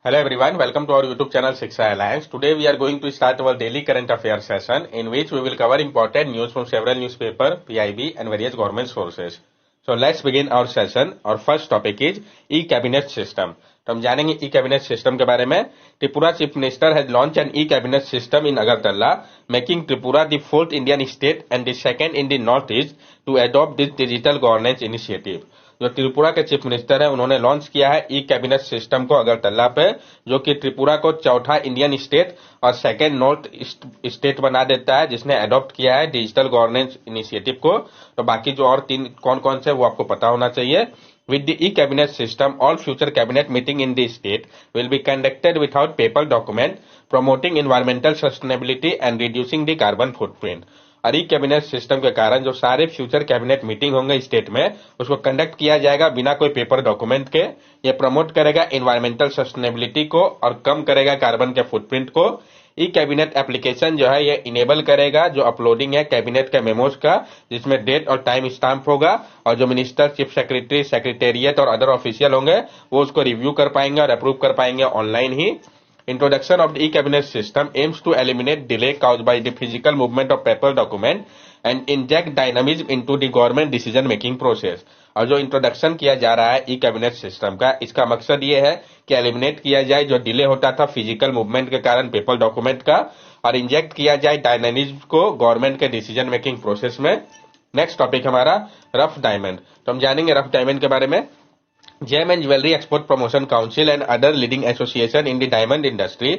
Hello everyone, welcome to our YouTube channel Shiksha Alliance. Today we are going to start our daily current affairs session in which we will cover important news from several newspapers, PIB and various government sources. So let's begin our session. Our first topic is e-cabinet system. तो हम जानेंगे e-cabinet system के बारे में. Tripura Chief Minister has launched an e-cabinet system in Agartala, making Tripura the fourth Indian state and the second in the Northeast to adopt this digital governance initiative. जो त्रिपुरा के chief minister है उन्होंने launch किया है e cabinet system को अगरतला पे, जो कि त्रिपुरा को चौथा इंडियन स्टेट और सेकेंड नॉर्थ स्टेट बना देता है जिसने अडॉप्ट किया है डिजिटल गवर्नेंस इनिशिएटिव को. तो बाकी जो और तीन कौन कौन से वो आपको पता होना चाहिए. With the e-cabinet system, all future cabinet meeting in the state will be conducted without paper document, promoting environmental sustainability and reducing the carbon footprint. और ई कैबिनेट सिस्टम के कारण जो सारे फ्यूचर कैबिनेट मीटिंग होंगे state में उसको conduct किया जाएगा बिना कोई पेपर डॉक्यूमेंट के. ये प्रमोट करेगा एनवायरमेंटल सस्टेनेबिलिटी को और कम करेगा कार्बन के फुटप्रिंट को. ई कैबिनेट एप्लीकेशन जो है ये इनेबल करेगा जो अपलोडिंग है कैबिनेट के मेमोज का, जिसमें डेट और टाइम स्टाम्प होगा और जो मिनिस्टर, चीफ सेक्रेटरी, सेक्रेटेरिएट और अदर ऑफिशियल होंगे वो उसको रिव्यू कर पाएंगे और अप्रूव कर पाएंगे online he. Introduction of the e-cabinet system aims to eliminate delay caused by the physical movement of paper document and inject dynamism into the government decision making process. और जो इंट्रोडक्शन किया जा रहा है ई कैबिनेट सिस्टम का, इसका मकसद ये है कि एलिमिनेट किया जाए जो डिले होता था फिजिकल मूवमेंट के कारण पेपर डॉक्यूमेंट का और इंजेक्ट किया जाए डायनामिज्म को गवर्नमेंट के डिसीजन मेकिंग प्रोसेस में. नेक्स्ट टॉपिक हमारा रफ डायमंड. तो हम जानेंगे रफ डायमंड के बारे में. Gem and Jewelry Export Promotion Council and other leading associations in the diamond industry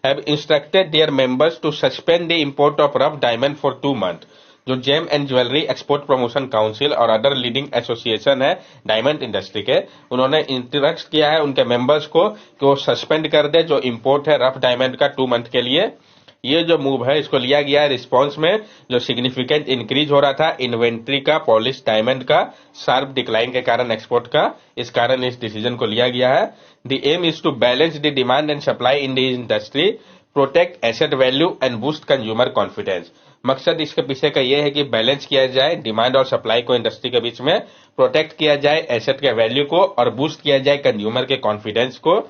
have instructed their members to suspend the import of rough diamond for 2 months. जो gem and jewellery export promotion council और other leading association है diamond industry के, उन्होंने instruct किया है उनके members को कि वो सस्पेंड कर दे जो इंपोर्ट है रफ डायमंड का 2 मंथ के लिए. ये जो मूव है इसको लिया गया है रिस्पांस में जो सिग्निफिकेंट इंक्रीज हो रहा था इन्वेंट्री का पॉलिश डायमंड का शार्प डिक्लाइन के कारण एक्सपोर्ट का. इस कारण इस डिसीजन को लिया गया है. The aim is to balance the demand and supply in the industry, protect asset value and boost consumer confidence. मकसद इसके पीछे का यह है कि बैलेंस किया जाए डिमांड और सप्लाई को इंडस्ट्री के बीच में, प्रोटेक्ट किया जाए एसेट के वैल्यू को और बूस्ट किया जाए कंज्यूमर के कॉन्फिडेंस को.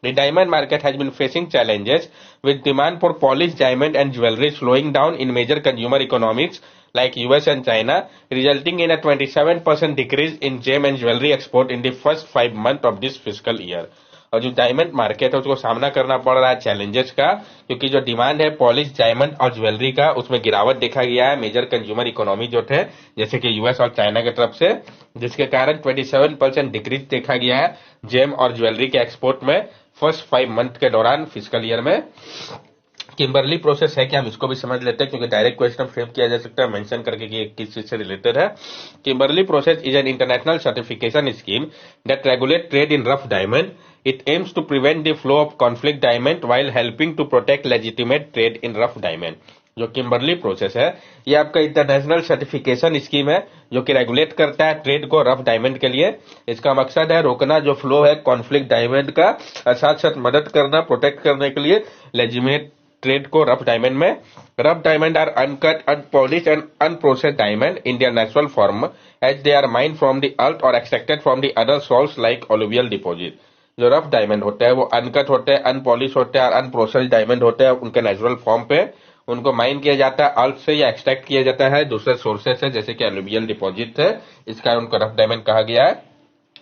The diamond market has been facing challenges with demand for polished diamond and jewelry slowing down in major consumer economies like US and China, resulting in a 27% decrease in gem and jewelry export in the first 5 months of this fiscal year. और जो diamond market है उसको सामना करना पड़ रहा है challenges का, क्योंकि जो डिमांड है पॉलिश डायमंड और ज्वेलरी का उसमें गिरावट देखा गया है मेजर कंज्यूमर इकोनॉमी जो थे जैसे कि यूएस और चाइना की तरफ से, जिसके कारण 27% डिक्रीज देखा गया है जेम और ज्वेलरी के एक्सपोर्ट में फर्स्ट 5 मंथ के दौरान फिजिकल ईयर में. किम्बरली प्रोसेस है कि हम इसको भी समझ लेते हैं क्योंकि डायरेक्ट क्वेश्चन फ्रेम किया जा सकता है मेंशन करके कि किस चीज से रिलेटेड है. Kimberley process is an international certification scheme that regulate trade in rough diamond. It aims to prevent the flow of conflict diamond while helping to protect legitimate trade in rough diamond. जो Kimberly process है ये आपका international certification scheme है जो कि regulate करता है trade को रफ डायमंड के लिए. इसका मकसद है रोकना जो फ्लो है कॉन्फ्लिक्ट डायमंड का और साथ साथ मदद करना प्रोटेक्ट करने के लिए लेजिटिमेट ट्रेड को रफ डायमंड में. Rough diamond are uncut, unpolished and unprocessed diamond in their natural form as they are mined from the earth और extracted from the other source like alluvial deposit. जो rough diamond होते हैं वो uncut होते हैं, unpolished होते हैं और अनप्रोसेस्ड डायमंड होते हैं. उनके नेचुरल फॉर्म पे उनको माइन किया जाता है अर्थ से या एक्सट्रैक्ट किया जाता है दूसरे सोर्सेस से जैसे कि अलुवियल डिपॉजिट है, इस कारण उनको रफ डायमंड कहा गया है.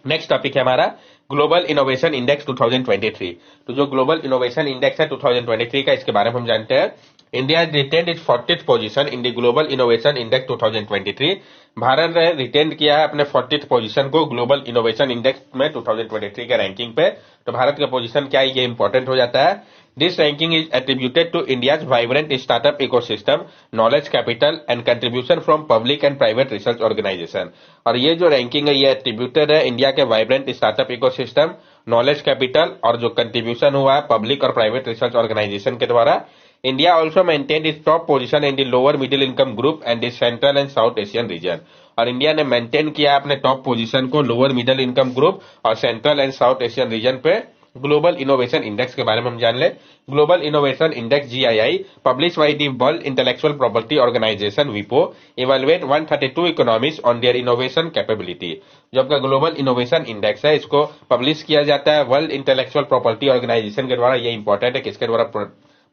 नेक्स्ट टॉपिक है हमारा ग्लोबल इनोवेशन इंडेक्स 2023. तो जो ग्लोबल इनोवेशन इंडेक्स है 2023 का, इसके बारे में हम जानते हैं. India has retained its 40th position in the global innovation index 2023. Bharat ने रिटेन किया है अपने 40th पोजीशन को ग्लोबल इनोवेशन इंडेक्स में 2023 के रैंकिंग पे. तो भारत का पोजीशन क्या है ये इंपॉर्टेंट हो जाता है. This ranking is attributed to India's vibrant startup ecosystem, knowledge capital and contribution from public and private research organisation. और ये जो रैंकिंग है ये एट्रीब्यूटेड है इंडिया के vibrant startup ecosystem, knowledge capital और जो कंट्रीब्यूशन हुआ है पब्लिक और प्राइवेट रिसर्च ऑर्गेनाइजेशन के द्वारा. India also maintained its top position in the lower middle income group and the central and south Asian region. और इंडिया ने मेंटेन किया अपने टॉप पोजीशन को लोअर मिडिल इनकम ग्रुप और central and south Asian region पे. Global innovation index के बारे में हम जान ले। Global innovation index GII publish by the world intellectual property organization विपो evaluate 132 economies on their innovation capability. जो आपका ग्लोबल इनोवेशन इंडेक्स है, इसको पब्लिश किया जाता है वर्ल्ड इंटेलेक्चुअल प्रॉपर्टी ऑर्गेनाइजेशन के द्वारा। ये इंपॉर्टेंट है, किसके द्वारा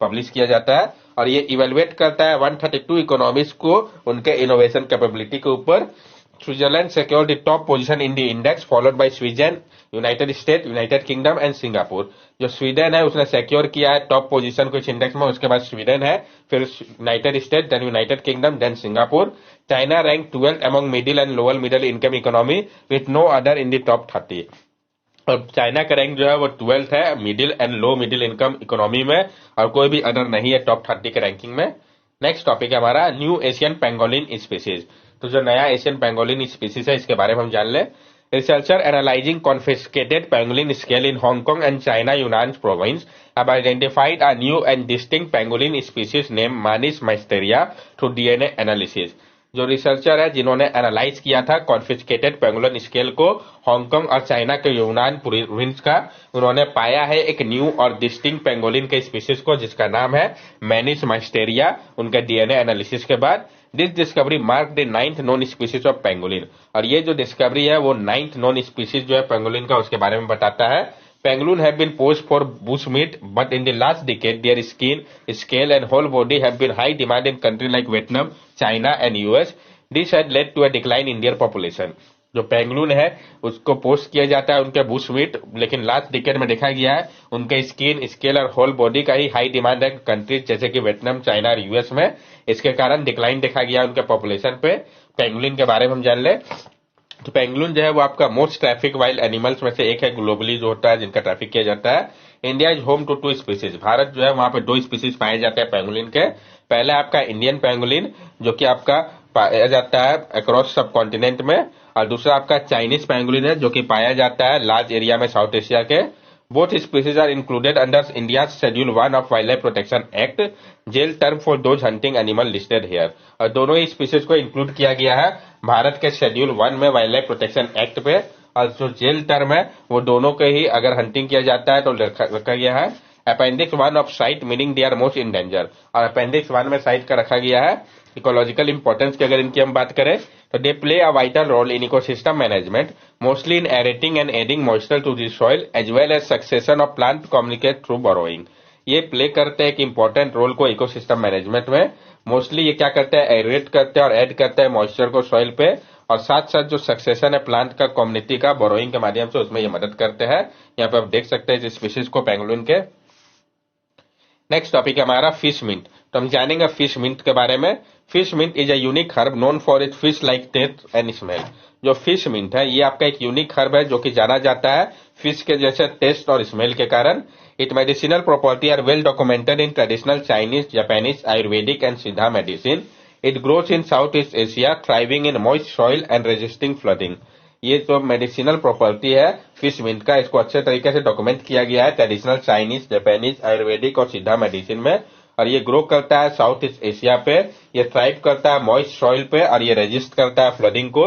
पब्लिश किया जाता है, और ये इवेलुएट करता है 132 इकोनॉमीज को उनके इनोवेशन कैपेबिलिटी के ऊपर। Switzerland secured the top position in the index, followed by Sweden, United state, United kingdom and Singapore. जो स्वीडन है उसने सिक्योर किया है टॉप पोजीशन को इस इंडेक्स में, उसके बाद स्वीडन है, फिर United State, then United Kingdom, then Singapore. China rank 12th among middle and lower middle income economy with no other in the top 30। और चाइना का रैंक जो है वो 12th है middle and low middle income economy में, और कोई भी अदर नहीं है टॉप 30 के रैंकिंग में। नेक्स्ट टॉपिक है हमारा न्यू एशियन पेंगोलिन स्पीसीज। तो जो नया एशियन पेंगोलिन स्पीसीज है इसके बारे में हम जान ले। Researcher analysing confiscated pangolin scale in Hong Kong and China यूनान province have identified a new and distinct pangolin species named Manis mysteria through DNA analysis। जो रिसर्चर है जिन्होंने एनालाइज किया था कॉन्फिस्केटेड पेंगोलिन स्केल को हांगकांग और चाइना के यूनान प्रोविंस का, उन्होंने पाया है एक न्यू और डिस्टिंक्ट पेंगोलिन के स्पीसीज को जिसका नाम है मैनिस माइस्टेरिया उनके DNA एनालिसिस के बाद। This discovery mark the 9th non species of pangolin. और ये जो डिस्कवरी है वो 9th नॉन स्पीसीज जो है पेंगोलिन का उसके बारे में बताता है। Pangolin have been poached for bushmeat, but in the last decade, their skin, scale, and whole body have been high demand in countries like Vietnam, China, and US. This had led to a decline in their population। जो पेंगलून है उसको post किया जाता है उनके Bush meet, लेकिन last decade में देखा गया है उनके स्किन, स्केल और होल बॉडी का ही हाई डिमांड है कंट्रीज जैसे कि वियतनाम, चाइना और US में। इसके कारण डिक्लाइन देखा गया उनके पॉपुलेशन पे। पेंगुलिन के बारे में हम जान ले तो पेंगुलिन जो है वो आपका मोस्ट ट्रैफिक वाइल्ड एनिमल्स में से एक है ग्लोबली जो होता है जिनका ट्रैफिक किया जाता है। India is home to 2 species. भारत जो है वहां पे 2 स्पीसीज पाए जाते हैं पेंगुलिन के। पहले आपका इंडियन पेंगुलिन जो कि आपका पाया जाता है अक्रॉस सब कॉन्टिनेंट में, और दूसरा आपका चाइनीज पेंगुलिन है जो कि पाया जाता है लार्ज एरिया में साउथ एशिया के। Both species are included under India schedule 1 of wild life protection act, jail term for those hunting animal listed here. और दोनों ही स्पीसीज को इंक्लूड किया गया है भारत के शेड्यूल 1 में वाइल्ड लाइफ प्रोटेक्शन एक्ट पे, और जो जेल टर्म है वो दोनों के ही अगर हंटिंग किया जाता है तो रखा गया है। Appendix 1 of CITES meaning they are most in danger, और अपेंडिक्स 1 में साइट का रखा गया है। इकोलॉजिकल इंपॉर्टेंस की अगर इनकी हम बात करें तो they play a vital role in ecosystem management, mostly in aerating and adding moisture to the soil as well as succession of plant communicate through burrowing. ये प्ले करते हैं एक इंपॉर्टेंट रोल को इकोसिस्टम मैनेजमेंट में। Mostly ये क्या करते हैं, एरेट करते हैं और ऐड करते हैं मॉइस्चर को सॉइल पे, और साथ साथ जो सक्सेशन है प्लांट का कम्युनिटी का बोरोइंग के माध्यम से उसमें ये मदद करते हैं। यहाँ पे आप देख सकते हैं इस स्पीशीज को पेंगुलिन के। नेक्स्ट टॉपिक है हमारा फिश मिंट। तो हम जानेंगे फिश मिंट के बारे में। Fish mint is a unique herb known for it fish like taste and smell. जो फिश मिंट है ये आपका एक यूनिक हर्ब है जो कि जाना जाता है फिश के जैसे टेस्ट और स्मेल के कारण। It medicinal property are well documented in traditional Chinese, Japanese, Ayurvedic and Siddha medicine. It grows in South East Asia, thriving in moist soil and resisting flooding. ये जो मेडिसिनल प्रॉपर्टी है फिश मिंट का, इसको अच्छे तरीके से डॉक्यूमेंट किया गया है ट्रेडिशनल चाइनीज, जापानीज, आयुर्वेदिक और सिद्धा मेडिसिन में, और ये ग्रो करता है साउथ ईस्ट एशिया पे, ये थ्राइव करता है मॉइस्ट सॉइल पे, और ये रेजिस्ट करता है फ्लडिंग को।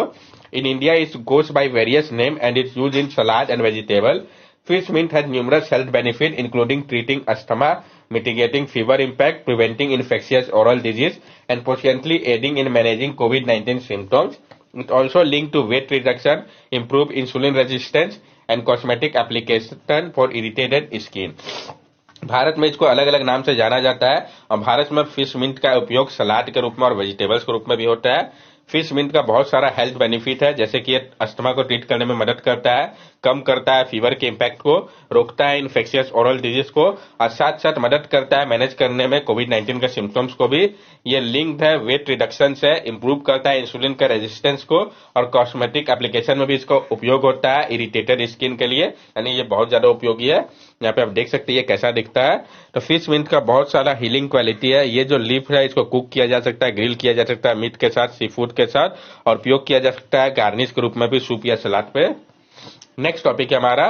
In India it goes by various name and it's used in salad and vegetable. Fish mint has numerous health benefits including treating asthma, mitigating fever impact, preventing infectious oral disease, and potentially aiding in managing COVID-19 symptoms. It also linked to weight reduction, improved insulin resistance, and cosmetic application for irritated skin. Bharat में इसको अलग अलग नाम से जाना जाता है, और भारत में फिश मिंट का उपयोग सलाद के रूप में और वेजिटेबल्स के रूप में भी होता है। फिश मिंट का बहुत सारा हेल्थ बेनिफिट है, जैसे कि ये अस्थमा को ट्रीट करने में मदद करता है, कम करता है फीवर के इम्पैक्ट को, रोकता है इन्फेक्शियस ओरल डिजीज को, और साथ साथ मदद करता है मैनेज करने में कोविड-19 के सिम्टम्स को भी। ये लिंक्ड है वेट रिडक्शन से, इंप्रूव करता है इंसुलिन का रेजिस्टेंस को, और कॉस्मेटिक एप्लीकेशन में भी इसका उपयोग होता है इरिटेटेड स्किन के लिए, यानी ये बहुत ज्यादा उपयोगी है। यहाँ पे आप देख सकते हैं ये कैसा दिखता है। तो फिश मिंट का बहुत सारा हीलिंग क्वालिटी है। ये जो लीफ है इसको कुक किया जा सकता है, ग्रिल किया जा सकता है मीट के साथ, सी फूड के साथ, और उपयोग किया जा सकता है गार्निश के रूप में भी सूप या सलाद पे। नेक्स्ट टॉपिक है हमारा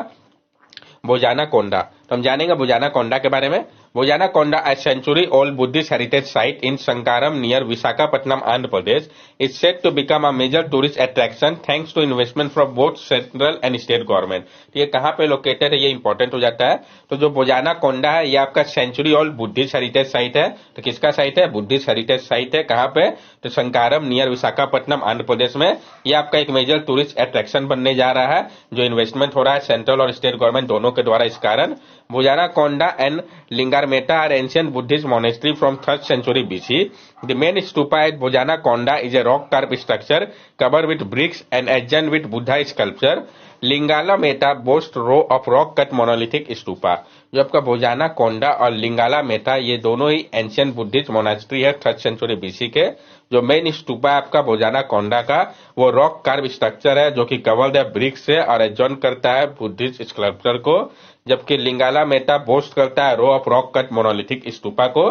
बोजाना कोंडा। तो हम जानेंगे बोजाना कोंडा के बारे में। Bojanakonda, a century-old Buddhist heritage site in Sankaram near Visakhapatnam, Andhra Pradesh, is said to become a major tourist attraction thanks to investment from both central and state government. ये कहाँ पे लोकेटेड है, ये इंपॉर्टेंट हो जाता है। तो जो बोजानाकोंडा है ये आपका century old Buddhist heritage site है। तो किसका साइट है? बुद्धिस्ट हेरिटेज साइट है। कहाँ पे? तो संकारम नियर विशाखापट्टनम, आंध्र प्रदेश में। ये आपका एक मेजर टूरिस्ट अट्रैक्शन बनने जा रहा है, जो इन्वेस्टमेंट हो रहा है सेंट्रल और स्टेट गवर्नमेंट दोनों के द्वारा। इस कारण Bojanakonda and Lingarmeta are ancient Buddhist monastery from 3rd century BC. The main stupa at Bojanakonda is a rock carved structure covered with bricks and adorned with Buddha sculpture. Lingalametta boast row of rock cut monolithic stupa. जो आपका भोजानाकोंडा और लिंगालामेटा ये दोनों ही ancient Buddhist monastery है 3rd century BC के। जो main stupa है आपका भोजानाकोंडा का वो रॉक कार्व स्ट्रक्चर है जो कि कवर्ड है ब्रिक से और एडजॉर्न करता है बुद्धिस्ट स्कल्पचर को, जबकि लिंगालामेटा बोस्ट करता है row of rock cut monolithic stupa को।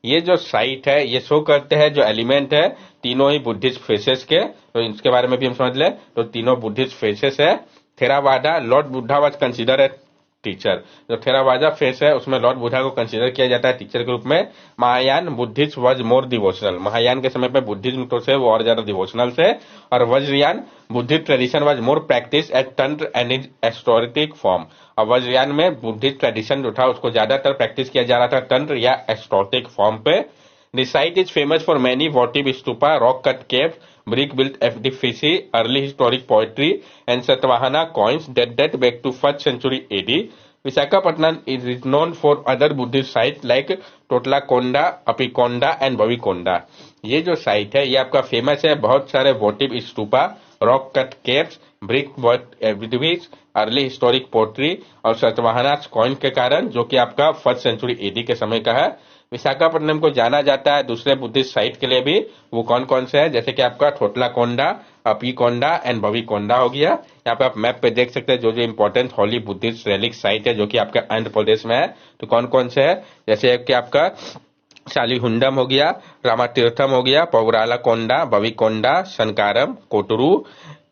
ये जो साइट है ये शो करते हैं जो एलिमेंट है तीनों ही बुद्धिस्ट फेसेस के। तो इसके बारे में भी हम समझ ले। तो तीनों बुद्धिस्ट फेसेस है। Theravada, Lord Buddha was consider a teacher. जो थेरावादा फेस है उसमें लॉर्ड बुद्धा को कंसिडर किया जाता है टीचर के रूप में। Mahayana Buddhist was more devotional. Mahayana के समय पे बुद्धिज्म तो से वो और ज्यादा डिवोशनल से। और Vajrayana Buddhist tradition was more practice eight तंत्र एंड इज एस्टोरिटिक फॉर्म। और वज्रयान में बुद्धिस्ट ट्रेडिशन जो था उसको ज्यादातर प्रैक्टिस किया जा रहा था तंत्र या एस्टोटिक फॉर्म पे। The site is famous for many votive stupa, rock-cut caves, brick-built edifici, early historic poetry, and Satvahana coins that date back to 1st century AD. Visakhapatnam is known for other Buddhist sites like Totlakonda, Apikonda, and Bhavikonda. ये जो site है ये आपका famous है बहुत सारे votive stupa, rock cut caves, brick edifice, early historic pottery और Satavahana coin के कारण, जो कि आपका 1st सेंचुरी एडी के समय का है। विशाखापट्टनम को जाना जाता है दूसरे बुद्धिस्ट साइट के लिए भी। वो कौन कौन से है? जैसे कि आपका ठोटलाकोंडा, अपीकोंडा एंड भविकोंडा हो गया। यहाँ पे आप मैप पे देख सकते हैं जो जो important Holi Buddhist relic site है जो कि आपका आंध्र प्रदेश में है। तो कौन कौन से है? जैसे कि आपका शालीहुंडम हो गया, रामातीर्थम हो गया, पौरालाकोंडा, भविकोंडा, संकारम, कोटरू,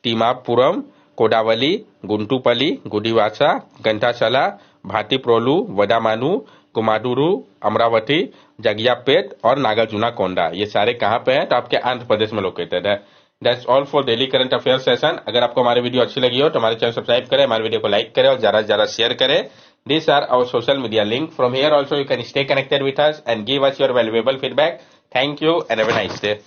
टीमापुरम, कोडावली, गुंटूपली, गुडीवासा, गंटाचला, भाटीप्रोलू, वदामानू, कुमाडुरू, अमरावती, जगियापेट और नागार्जुना कोंडा। ये सारे कहाँ पे हैं? तो आपके आंध्र प्रदेश में लोकेटेड है। That's all for daily current affair session. अगर आपको हमारी वीडियो अच्छी लगी हो तो हमारे चैनल सब्सक्राइब करें, हमारे वीडियो को लाइक करें और ज्यादा से ज्यादा शेयर करें। These are our social media link. From here also you can stay connected with us and give us your valuable feedback. Thank you and have a nice day.